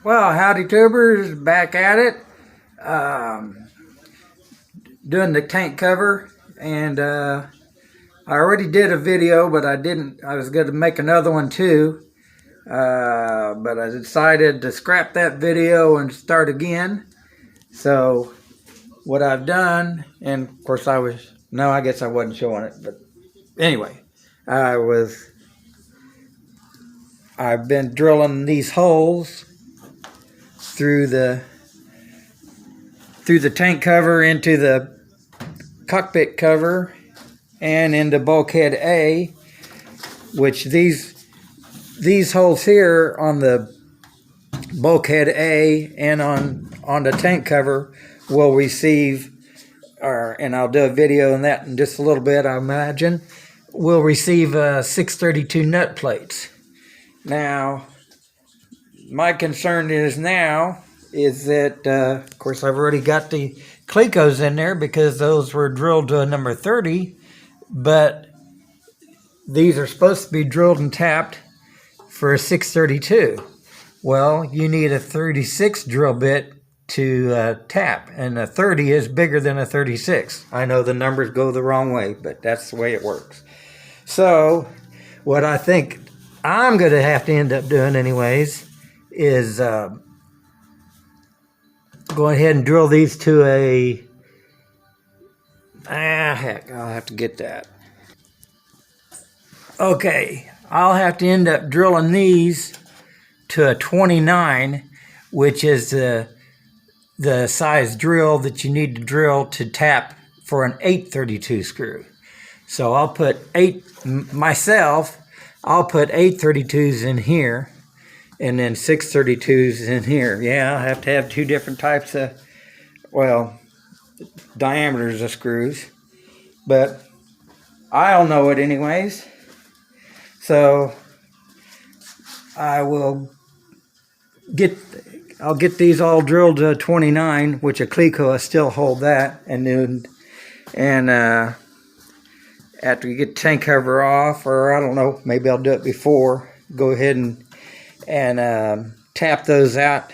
Well, howdy tubers, back at it. Um, Doing the tank cover, and I already did a video, but I didn't. I was going to make another one too, but I decided to scrap that video and start again. So what I've done, and of course I was no, I guess I wasn't showing it, but anyway, I've been drilling these holes through the tank cover into the cockpit cover and into bulkhead A, which these holes here on the bulkhead A and on the tank cover will receive, and I'll do a video on that in just a little bit, I imagine, will receive 632 nut plates. Now, my concern is that, of course, I've already got the Clecos in there because those were drilled to a number 30, but these are supposed to be drilled and tapped for a 632. Well, you need a 36 drill bit to tap, and a 30 is bigger than a 36. I know the numbers go the wrong way, but that's the way it works. So, what I think I'm going to have to end up doing anyways is go ahead and drill these to a, heck, I'll have to get that. Okay, I'll have to end up drilling these to a 29, which is the size drill that you need to drill to tap for an 832 screw. So I'll put I'll put 832s in here and then 632s in here. Yeah, I'll have to have two different types of, diameters of screws, but I'll know it anyways. So I'll get these all drilled to 29, which a Cleco will still hold that, and after you get the tank cover off, or I don't know, maybe I'll do it before, go ahead and tap those out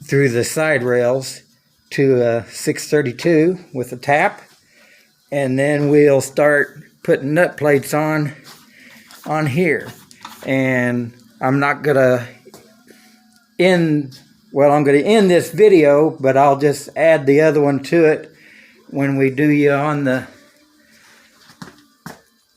through the side rails to a 632 with a tap, and then we'll start putting nut plates on here. And I'm not gonna I'm gonna end this video, but I'll just add the other one to it when we do you on the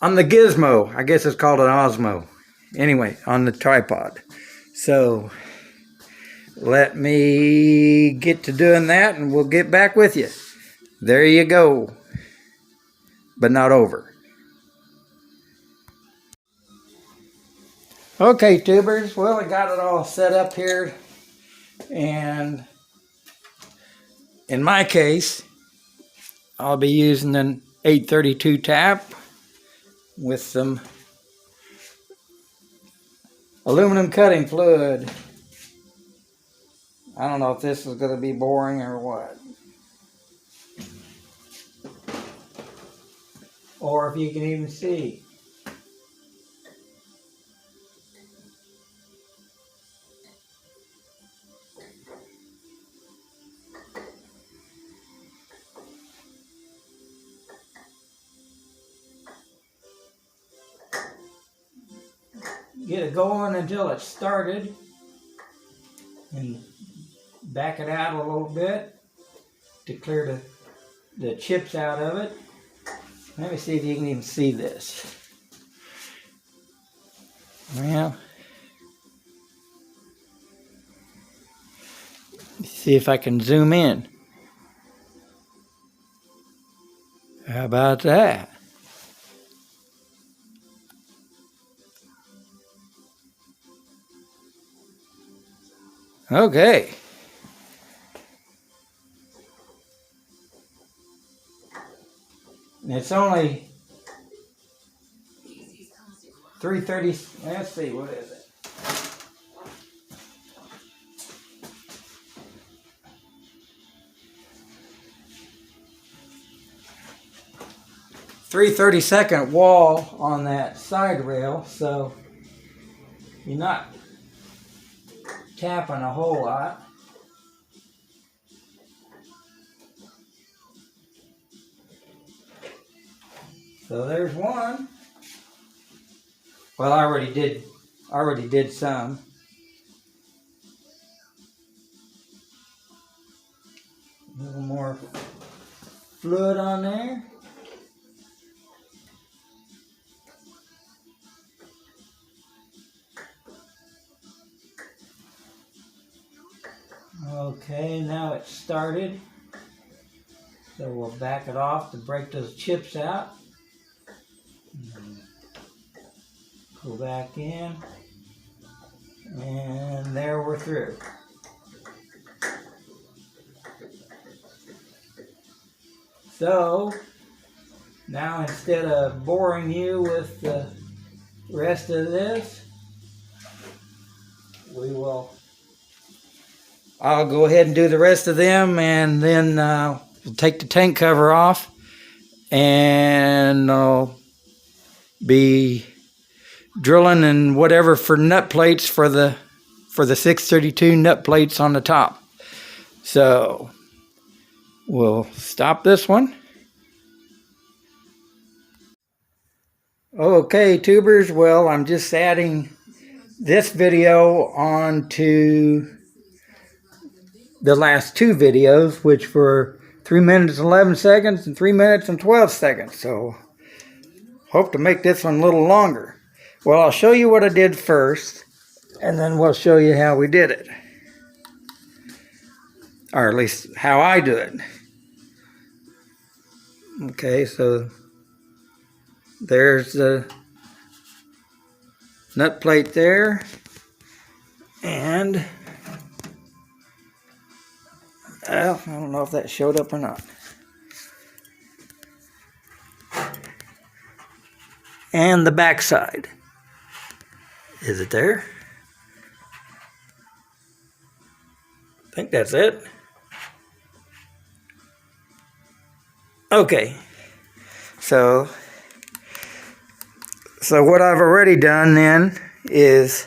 gizmo. I guess it's called an Osmo. Anyway, on the tripod. So let me get to doing that and we'll get back with you. There you go. But not over. Okay, tubers, well, I got it all set up here, and in my case, I'll be using an 832 tap with some aluminum cutting fluid. I don't know if this is going to be boring or what, or if you can even see. Get it going until it's started and back it out a little bit to clear the chips out of it. Let me see if you can even see this. Well, see if I can zoom in. How about that? Okay. It's only 3:30. Let's see, what is it? .332 wall on that side rail, so you're not tapping a whole lot. So there's one. Well, I already did some. A little more fluid on there. Okay, now it's started. So we'll back it off to break those chips out. Go back in. And there we're through. So now instead of boring you with the rest of this, I'll go ahead and do the rest of them, and then we'll take the tank cover off, and I'll be drilling and whatever for nut plates for the 632 nut plates on the top. So we'll stop this one. Okay, tubers, well, I'm just adding this video on to the last two videos, which were 3 minutes and 11 seconds and 3 minutes and 12 seconds. So hope to make this one a little longer. Well, I'll show you what I did first, and then we'll show you how we did it. Or at least how I do it. Okay, so there's the nut plate there, and well, I don't know if that showed up or not. And the back side. Is it there? I think that's it. Okay. So what I've already done then is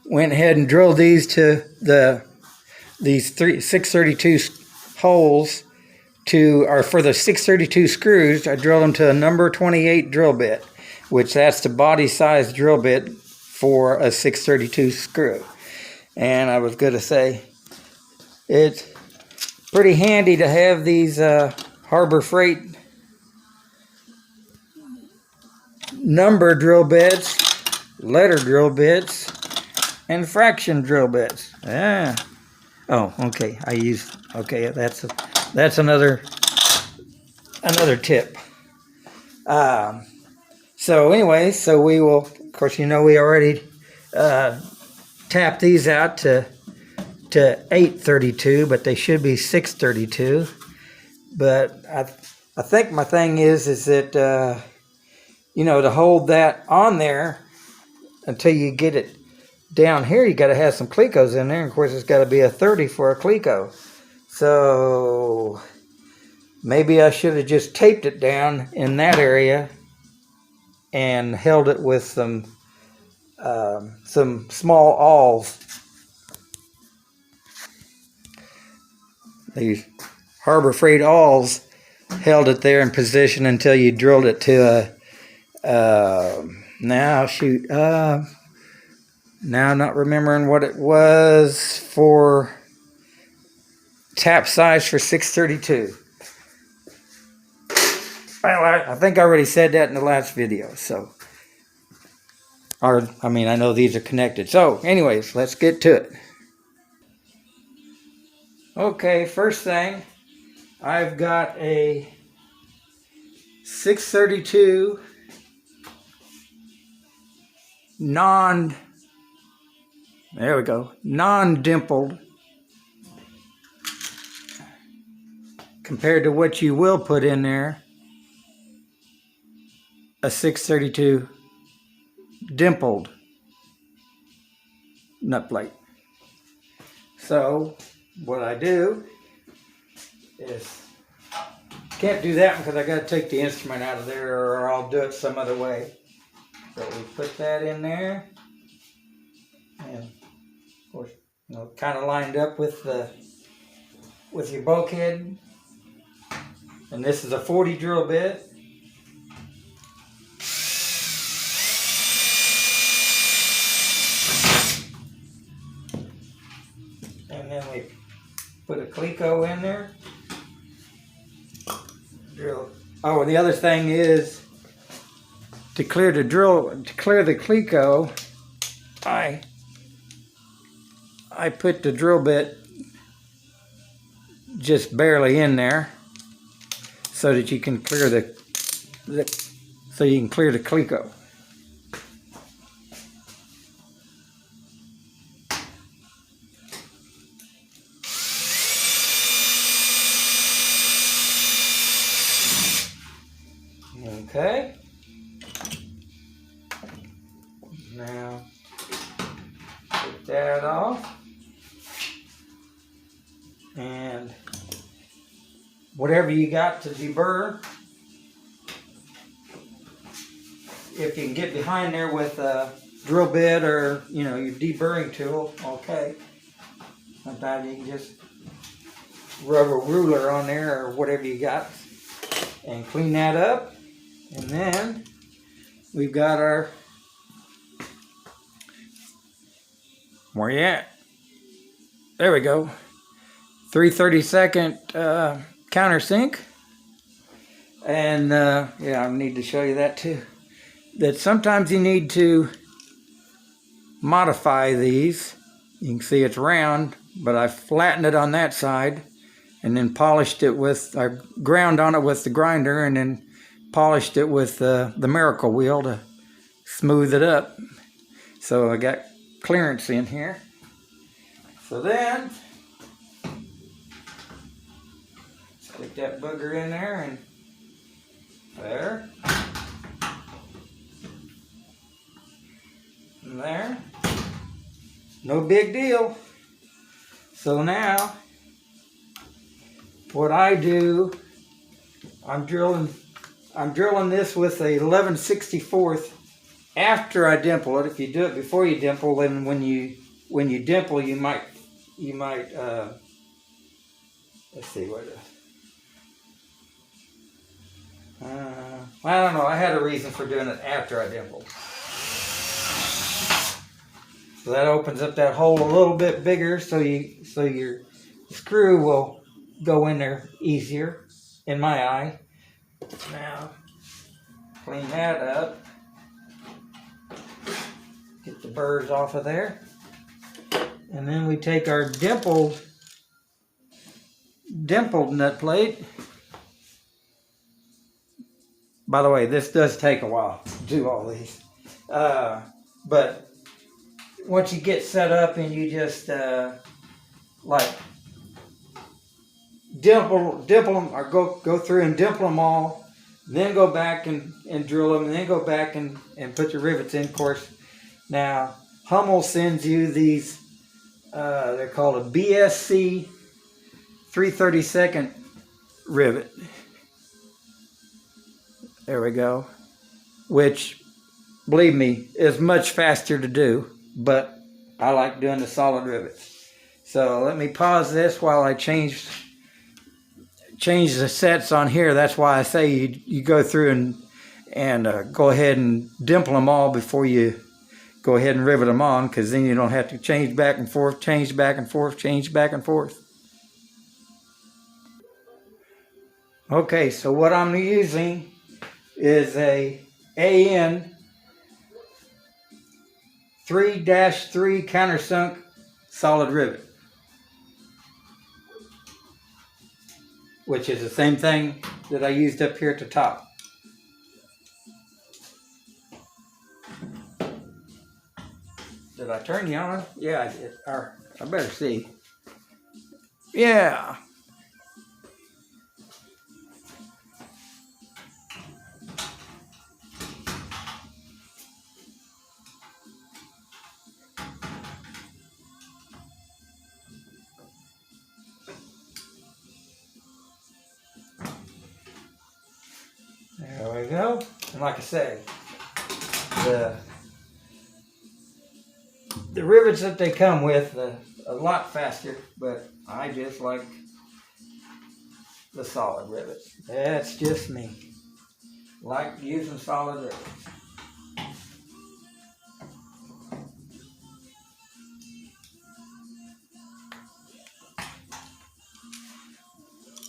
went ahead and drilled these to these 632 holes for the 632 screws. I drilled them to a number 28 drill bit, which that's the body size drill bit for a 632 screw. And I was going to say, it's pretty handy to have these Harbor Freight number drill bits, letter drill bits, and fraction drill bits. Yeah. Oh, okay. Okay, that's another tip. So anyway, so we will, of course, we already tapped these out to 832, but they should be 632. But I think my thing is that to hold that on there until you get it down here, you got to have some clecos in there. And of course, it's got to be a 30 for a cleco. So maybe I should have just taped it down in that area and held it with some small awls. These Harbor Freight awls held it there in position until you drilled it to now I'm not remembering what it was for tap size for 632. Well, I think I already said that in the last video, so. I know these are connected. So, anyways, let's get to it. Okay, first thing, I've got a 632 non-dimpled, compared to what you will put in there, a 632 dimpled nut plate. So what I do is, can't do that because I got to take the instrument out of there, or I'll do it some other way. So we put that in there, and kind of lined up with your bulkhead. And this is a 40 drill bit. And then we put a Cleco in there. Drill. Oh, and the other thing is to clear the Cleco, I put the drill bit just barely in there so that you can clear the Cleco. Okay. Now take that off. And whatever you got to deburr, if you can get behind there with a drill bit or your deburring tool, okay. Sometimes you can just rub a ruler on there or whatever you got and clean that up. And then we've got our, where you at? There we go. 3/32 countersink. And yeah, I need to show you that too. That sometimes you need to modify these. You can see it's round, but I flattened it on that side and then polished it with, I ground on it with the grinder and then polished it with the Miracle Wheel to smooth it up. So I got clearance in here. So then, stick that booger in there and there. And there. No big deal. So now, what I do, I'm drilling this with a 11/64 after I dimple it. If you do it before you dimple, then when you dimple, you might let's see what I don't know. I had a reason for doing it after I dimpled. So that opens up that hole a little bit bigger, so your screw will go in there easier, in my eye. Now, clean that up. Get the burrs off of there. And then we take our dimpled nut plate. By the way, this does take a while to do all these. But once you get set up and you just like dimple them, or go through and dimple them all, then go back and drill them, and then go back and put your rivets in. Of course, now Hummel sends you these, they're called a BSC 3/32 rivet. There we go. Which, believe me, is much faster to do, but I like doing the solid rivets. So let me pause this while I change the sets on here. That's why I say you go through and go ahead and dimple them all before you go ahead and rivet them on, because then you don't have to change back and forth, change back and forth, change back and forth. Okay, so what I'm using is a AN 3-3 countersunk solid rivet, which is the same thing that I used up here at the top. Did I turn you on? Yeah, I did. Or I better see. Yeah. There we go. And like I say, the rivets that they come with a lot faster, but I just like the solid rivets. That's just me. Like using solid rivets.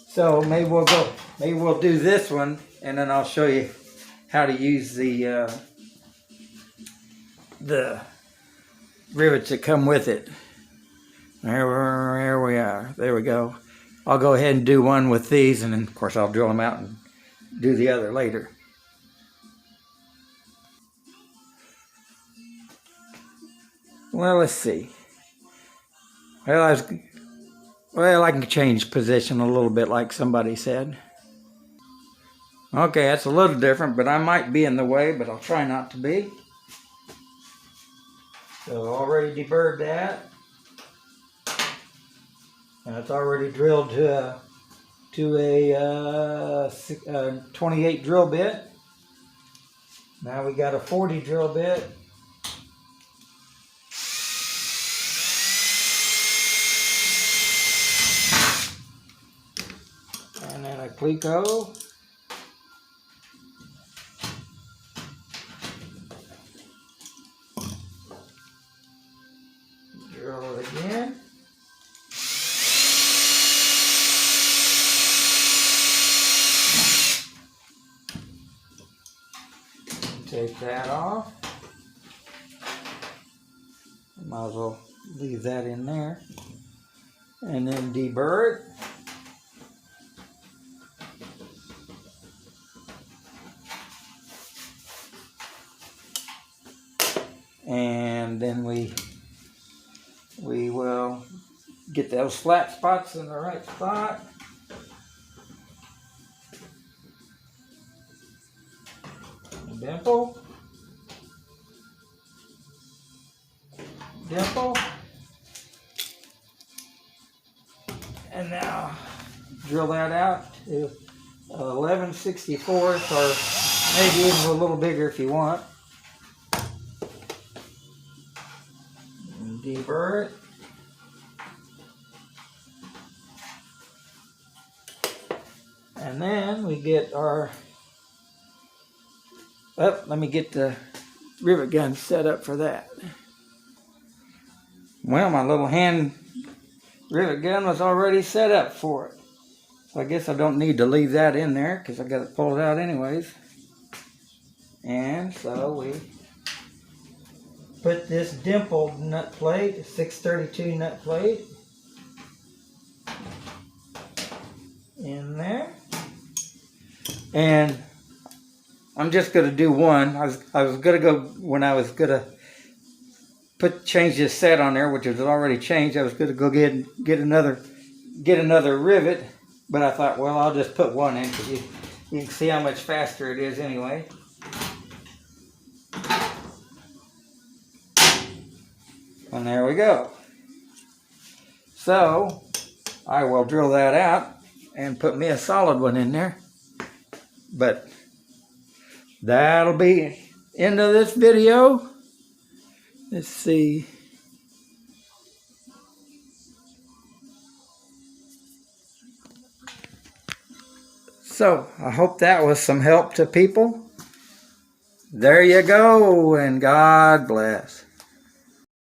So maybe we'll do this one, and then I'll show you how to use the rivets that come with it. There we are. There we go. I'll go ahead and do one with these, and then of course I'll drill them out and do the other later. Well, let's see. Well, I can change position a little bit, like somebody said. Okay, that's a little different, but I might be in the way, but I'll try not to be. So already deburred that. And it's already drilled to a 28 drill bit. Now we got a 40 drill bit. And then a Cleco. Drill it again. Take that off. Might as well leave that in there. And then deburr it. And then we will get those flat spots in the right spot. Dimple. Dimple. And now drill that out to 11/64, or maybe even a little bigger if you want. And deburr it. And then we get our, oh, let me get the rivet gun set up for that. Well, my little hand rivet gun was already set up for it. So I guess I don't need to leave that in there because I got to pull it out anyways. And so we put this dimpled nut plate, a 632 nut plate, in there. And I'm just going to do one. I was going to go, when I was going to change this set on there, which was already changed, I was going to go get another rivet, but I thought, well, I'll just put one in because you can see how much faster it is anyway. And there we go. So I will drill that out and put me a solid one in there. But that'll be end of this video. Let's see. So I hope that was some help to people. There you go, and God bless.